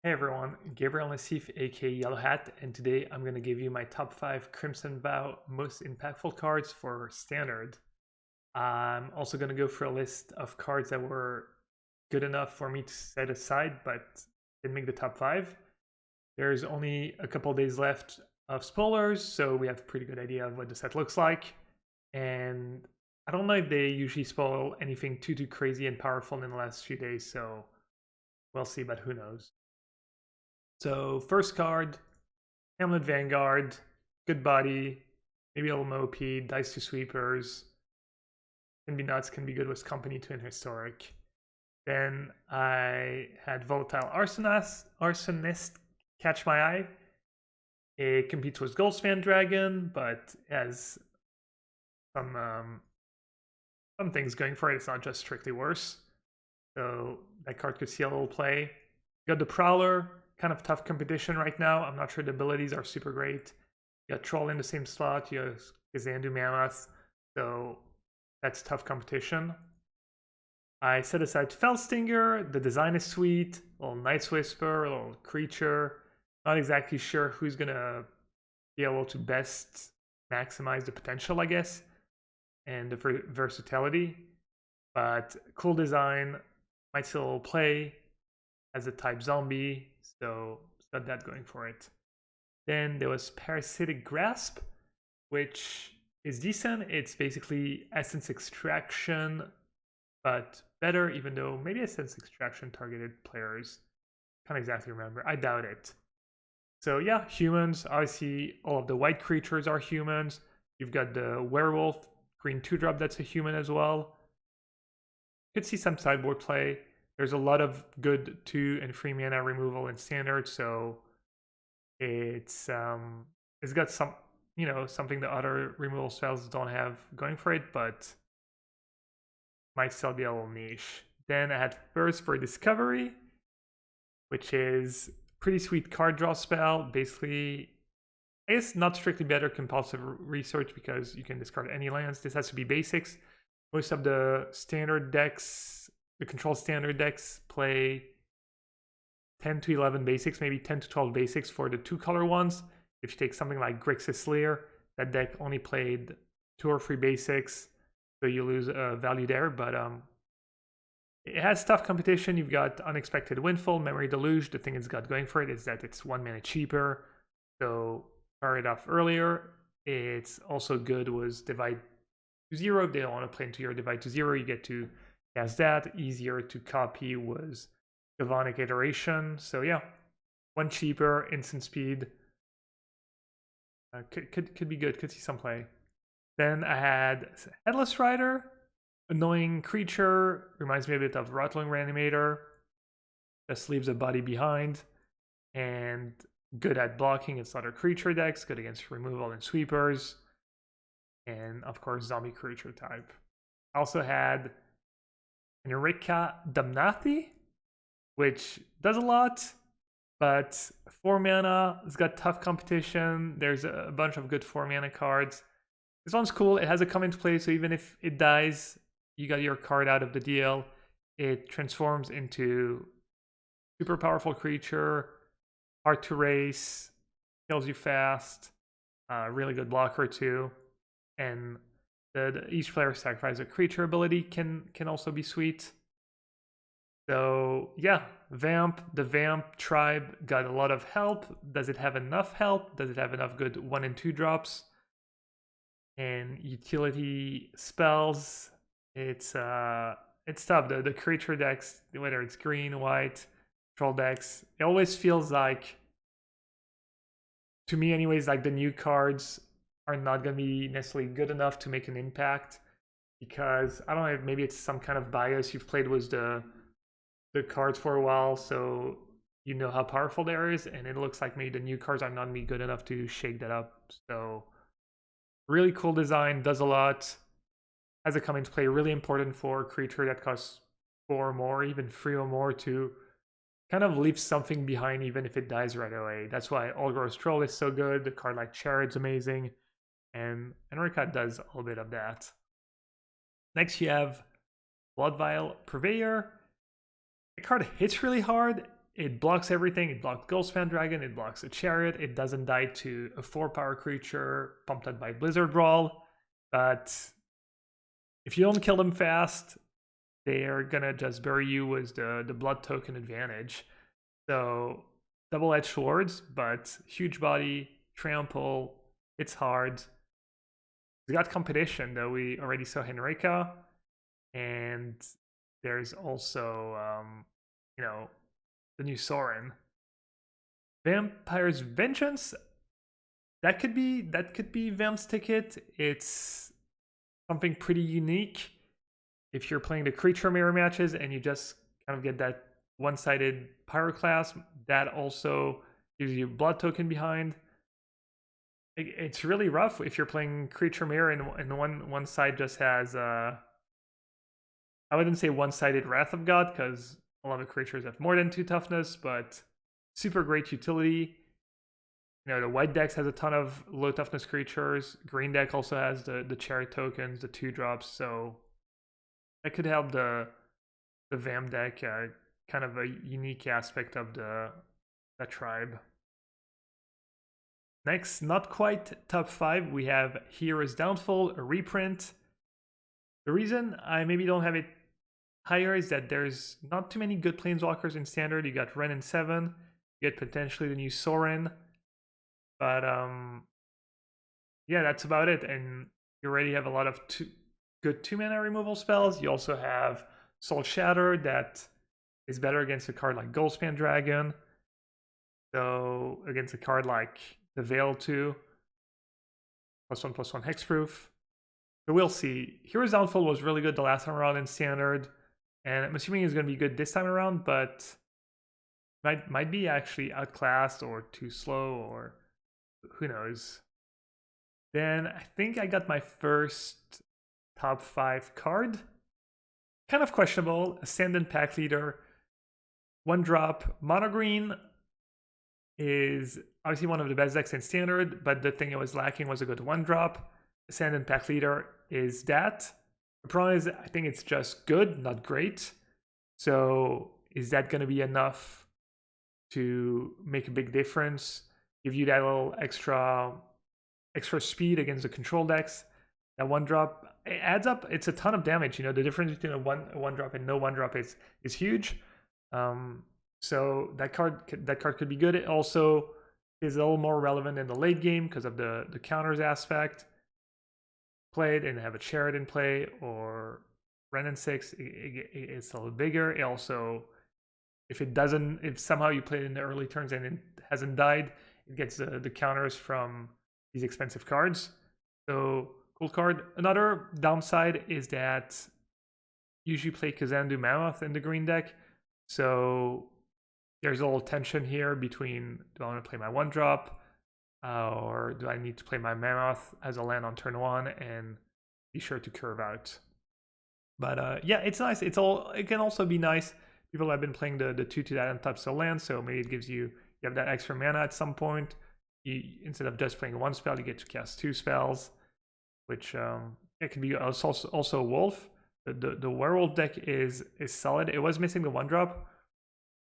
Hey everyone, Gabriel Nassif aka Yellowhat, and today I'm going to give you my top 5 Crimson Vow most impactful cards for Standard. I'm also going to go through a list of cards that were good enough for me to set aside but didn't make the top 5. There's only a couple days left of spoilers, so we have a pretty good idea of what the set looks like. And I don't know if they usually spoil anything too crazy and powerful in the last few days, so we'll see, but who knows. So first card, Hamlet Vanguard, good body, maybe a little OP, dice to sweepers, can be nuts, can be good with company to an historic. Then I had Volatile Arsonist catch my eye. It competes with Goldspan Dragon, but has some things going for it. It's not just strictly worse. So that card could see a little play. You got the Prowler, kind of tough competition right now. I'm not sure the abilities are super great. You got Troll in the same slot. You have Kazandu Mammoth. So that's tough competition. I set aside Fellstinger. The design is sweet. A little Night's Whisper, a little creature. Not exactly sure who's going to be able to best maximize the potential, I guess, and the versatility. But cool design. Might still play as a type zombie, so it's got that going for it. Then there was Parasitic Grasp, which is decent. It's basically Essence Extraction, but better, even though maybe Essence Extraction targeted players. Can't exactly remember. I doubt it. So yeah, humans. Obviously, all of the white creatures are humans. You've got the werewolf, green 2-drop that's a human as well. Could see some sideboard play. There's a lot of good 2 and 3 mana removal in Standard, so it's got some, something the other removal spells don't have going for it, but might still be a little niche. Then I had Thirst for Discovery, which is pretty sweet card draw spell. Basically, I guess not strictly better compulsive research because you can discard any lands. This has to be basics. Most of the standard decks, the control standard decks, play 10 to 11 basics, maybe 10 to 12 basics for the 2-color ones. If you take something like Grixis Lair, that deck only played 2 or 3 basics, so you lose value there. But it has tough competition. You've got Unexpected Windfall, Memory Deluge. The thing it's got going for it is that it's 1 mana cheaper, so fire it off earlier. It's also good with Divide to 0. If they don't want to play into your Divide to 0, you get to cast that. Easier to copy was Galvanic Iteration. So yeah, 1 cheaper, instant speed. Could be good, could see some play. Then I had Headless Rider, annoying creature, reminds me a bit of Rattling Reanimator. Just leaves a body behind, and good at blocking its other creature decks, good against removal and sweepers, and of course zombie creature type. Also had Enrica Damnati, which does a lot, but 4 mana. It's got tough competition. There's a bunch of good 4 mana cards. This one's cool. It has a come into play, so even if it dies, you got your card out of the deal. It transforms into super powerful creature, hard to race, kills you fast, really good blocker too, and each player sacrifices a creature ability can also be sweet. So yeah, the Vamp tribe got a lot of help. Does it have enough help? Does it have enough good 1 and 2 drops? And utility spells, it's tough. The creature decks, whether it's green, white, troll decks, it always feels like, to me anyways, like the new cards are not going to be necessarily good enough to make an impact, because I don't know, maybe it's some kind of bias. You've played with the cards for a while, so you know how powerful they are, and it looks like maybe the new cards are not going to be good enough to shake that up. So really cool design, does a lot, has a come into play, really important for a creature that costs 4 or more, even 3 or more, to kind of leave something behind even if it dies right away. That's why Olgro's Troll is so good. The card like Charod's amazing, and Enrica does a little bit of that. Next you have Blood Vial Purveyor. The card hits really hard. it blocks everything. It blocks Goldspan Dragon, it blocks a Chariot, it doesn't die to a 4-power creature pumped out by Blizzard Brawl. But if you don't kill them fast, they are gonna just bury you with the blood token advantage. So double-edged swords, but huge body, trample, it's hard. We got competition though. We already saw Henrika, and there's also you know, the new Sorin. Vampire's Vengeance. That could be Vamp's ticket. It's something pretty unique. If you're playing the creature mirror matches and you just kind of get that one-sided pyroclast, that also gives you blood token behind. It's really rough if you're playing creature mirror and one side just has I wouldn't say one-sided Wrath of God, because a lot of creatures have more than 2 toughness, but super great utility. You know, the white deck has a ton of low toughness creatures. Green deck also has the Chariot tokens, the 2-drops, so that could help the Vamp deck, kind of a unique aspect of that tribe. Next, not quite top 5, we have Hero's Downfall, a reprint. The reason I maybe don't have it higher is that there's not too many good Planeswalkers in Standard. You got Ren in 7, you get potentially the new Sorin, but yeah, that's about it. And you already have a lot of good 2-mana removal spells. You also have Soul Shatter that is better against a card like Goldspan Dragon. So against a card like the Veil 2, +1/+1 hexproof. So we'll see. Hero's Downfall was really good the last time around in Standard, and I'm assuming it's going to be good this time around, but might be actually outclassed or too slow, or who knows. Then I think I got my first top 5 card. Kind of questionable. Ascendant Pack Leader. 1-drop. Mono green is obviously one of the best decks in Standard, but the thing it was lacking was a good 1-drop. Ascendant Pack Leader is that. The problem is I think it's just good, not great. So is that going to be enough to make a big difference? Give you that little extra speed against the control decks? That 1-drop, it adds up. It's a ton of damage. You know, the difference between a one drop and no 1-drop is huge. So that card could be good. It also is a little more relevant in the late game because of the counters aspect. Play it and have a Chariot in play, or Ren in 6, it's a little bigger. It also, if somehow you play it in the early turns and it hasn't died, it gets the counters from these expensive cards. So cool card. Another downside is that usually play Kazandu Mammoth in the green deck, so there's a little tension here between, do I want to play my 1-drop or do I need to play my Mammoth as a land on turn 1 and be sure to curve out. But yeah, it's nice. It can also be nice. People have been playing the 2/2 that untaps the land, so maybe it gives you have that extra mana at some point. Instead of just playing 1 spell, you get to cast 2 spells, which it can be also a wolf. The werewolf deck is solid. It was missing the 1-drop.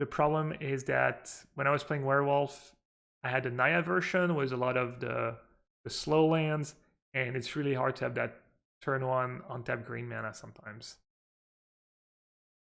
The problem is that when I was playing werewolf, I had the Naya version with a lot of the slow lands, and it's really hard to have that turn 1 untap green mana sometimes.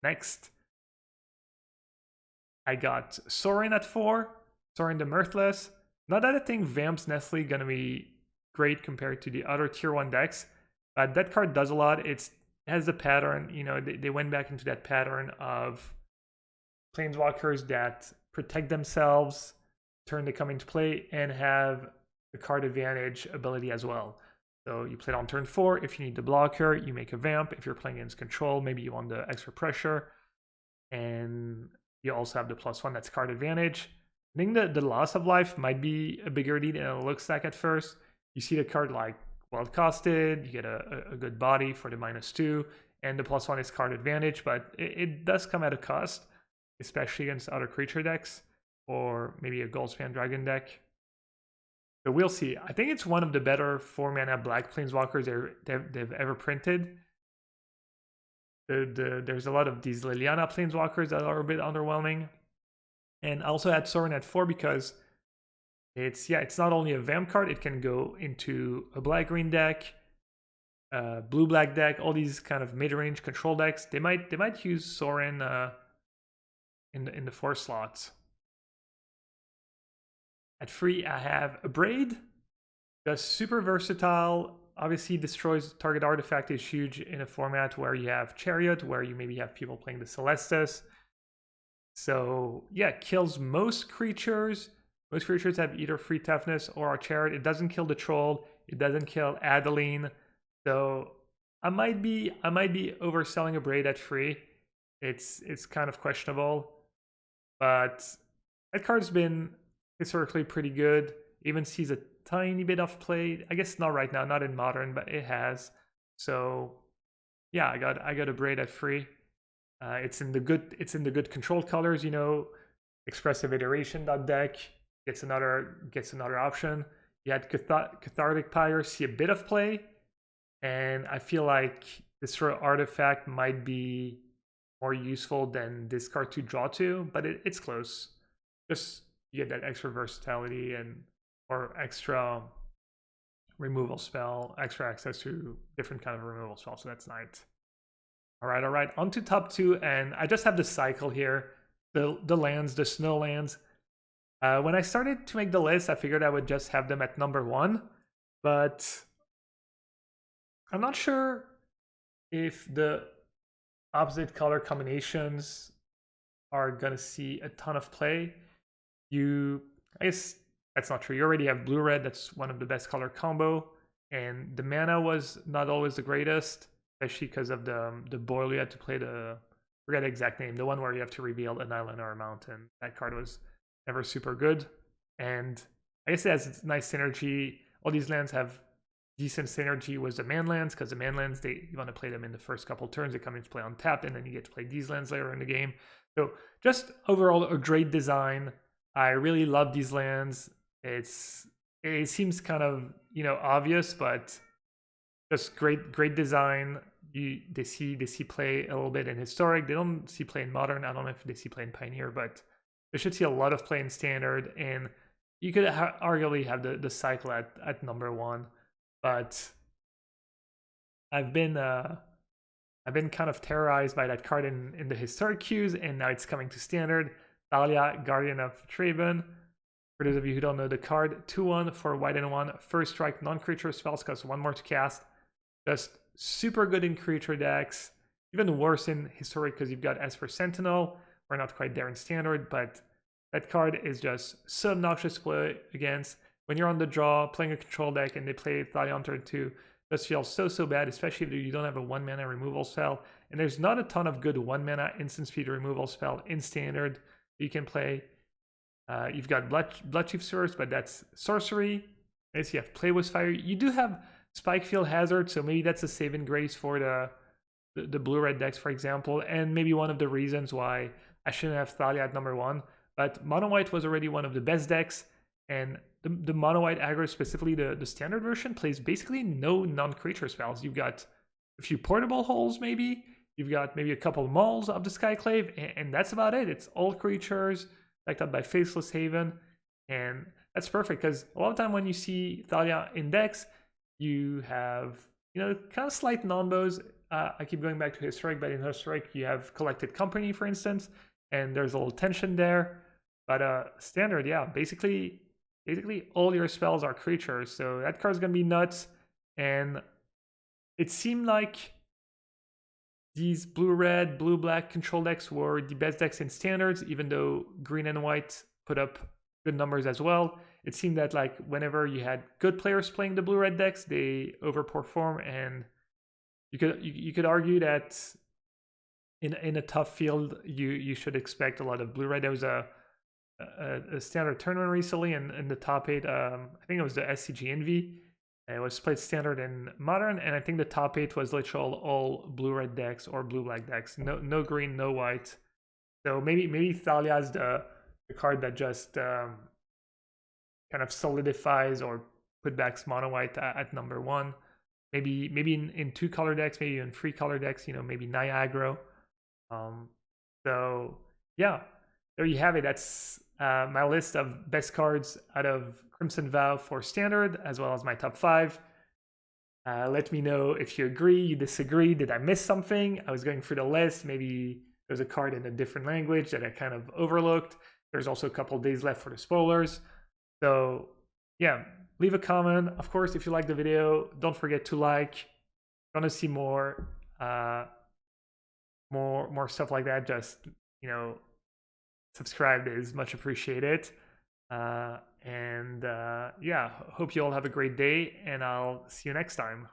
Next, I got Sorin at 4, Sorin the Mirthless. Not that I think Vamp's necessarily going to be great compared to the other tier 1 decks, but that card does a lot. It has the pattern, you know, they went back into that pattern of Planeswalkers that protect themselves, turn they come into play, and have the card advantage ability as well. So you play it on turn 4. If you need the blocker, you make a Vamp. If you're playing against control, maybe you want the extra pressure. And you also have the +1, that's card advantage. I think the loss of life might be a bigger lead than it looks like at first. You see the card like well costed, you get a good body for the -2, and the +1 is card advantage, but it does come at a cost, especially against other creature decks, or maybe a Goldspan Dragon deck. So we'll see. I think it's one of the better 4-mana black Planeswalkers they've ever printed. There's a lot of these Liliana Planeswalkers that are a bit underwhelming. And I also had Sorin at 4 because it's not only a vamp card, it can go into a black-green deck, blue-black deck, all these kind of mid-range control decks. They might use Sorin in the 4 slots. At 3, I have a Braid, just super versatile. Obviously, destroys target artifact is huge in a format where you have Chariot, where you maybe have people playing the Celestus. So yeah, kills most creatures. Most creatures have either free toughness or a Chariot. It doesn't kill the Troll. It doesn't kill Adeline. So I might be overselling a Braid at 3. It's kind of questionable, but that card's been historically pretty good. Even sees a tiny bit of play. I guess not right now, not in Modern, but it has. So yeah, I got a Braid at 3. It's in the good control colors, you know. Expressive Iteration deck gets another option. You had Cathartic Pyre see a bit of play, and I feel like Destroy Artifact might be more useful than discard to draw to, but it's close. Just you get that extra versatility or extra removal spell, extra access to different kind of removal spells, so that's nice. All right, on to top 2, and I just have the cycle here, the lands, the snow lands. When I started to make the list, I figured I would just have them at number 1, but I'm not sure if the opposite color combinations are gonna see a ton of play. I guess that's not true. You already have blue-red, that's one of the best color combo, and the mana was not always the greatest, especially because of the boil you had to play forget the exact name, the one where you have to reveal an island or a mountain. That card was never super good. And I guess it has nice synergy. All these lands have decent synergy with the man lands, because the man lands, you want to play them in the first couple turns. They come into play on tap, and then you get to play these lands later in the game. So just overall a great design. I really love these lands. It seems kind of, you know, obvious, but just great design. They see play a little bit in Historic. They don't see play in Modern. I don't know if they see play in Pioneer, but they should see a lot of play in Standard. And you could arguably have the cycle at number 1. But I've been kind of terrorized by that card in the Historic queues, and now it's coming to Standard. Thalia, Guardian of Traven. For those of you who don't know the card, 2/1 for white and 1. First strike, non-creature spells cost 1 more to cast. Just super good in creature decks. Even worse in Historic because you've got Esper Sentinel. We're not quite there in Standard, but that card is just so obnoxious to play against. When you're on the draw, playing a control deck, and they play Thalia on turn 2, just feels so bad, especially if you don't have a 1-mana removal spell. And there's not a ton of good 1-mana instant speed removal spell in Standard you can play. You've got Bloodchief Source, but that's sorcery. I guess you have Play with Fire. You do have Spikefield Hazard, so maybe that's a saving grace for the blue-red decks, for example, and maybe one of the reasons why I shouldn't have Thalia at number 1. But Mono-White was already one of the best decks, and the Mono-White aggro, specifically the standard version, plays basically no non-creature spells. You've got a few portable holes, maybe. You've got maybe a couple of Mauls of the Skyclave, and that's about it. It's all creatures, backed up by Faceless Haven, and that's perfect, because a lot of time when you see Thalia in decks, you have, you know, kind of slight non-bows. I keep going back to Historic, but in Historic you have Collected Company, for instance, and there's a little tension there. But Standard, yeah, basically all your spells are creatures, so that card's gonna be nuts. And it seemed like these blue-red, blue-black control decks were the best decks in Standards, even though green and white put up good numbers as well. It seemed that like whenever you had good players playing the blue-red decks, they overperform, and you could argue that in a tough field you should expect a lot of blue-red. There was a Standard tournament recently, and in the top 8, I think it was the SCG Envy. It was played Standard and Modern, and I think the top 8 was literally all blue-red decks or blue-black decks. No green, no white. So maybe Thalia is the card that just kind of solidifies or put back Mono-White at number 1. Maybe in 2-color decks, maybe in 3-color decks, you know, maybe Niagara. So yeah, there you have it. That's my list of best cards out of Crimson Vow for Standard, as well as my top 5. Let me know if you agree, you disagree. Did I miss something? I was going through the list. Maybe there's a card in a different language that I kind of overlooked. There's also a couple days left for the spoilers. So yeah, leave a comment. Of course, if you like the video, don't forget to like. If you want to see more stuff like that, just, you know, subscribe is much appreciated. Yeah, hope you all have a great day, and I'll see you next time.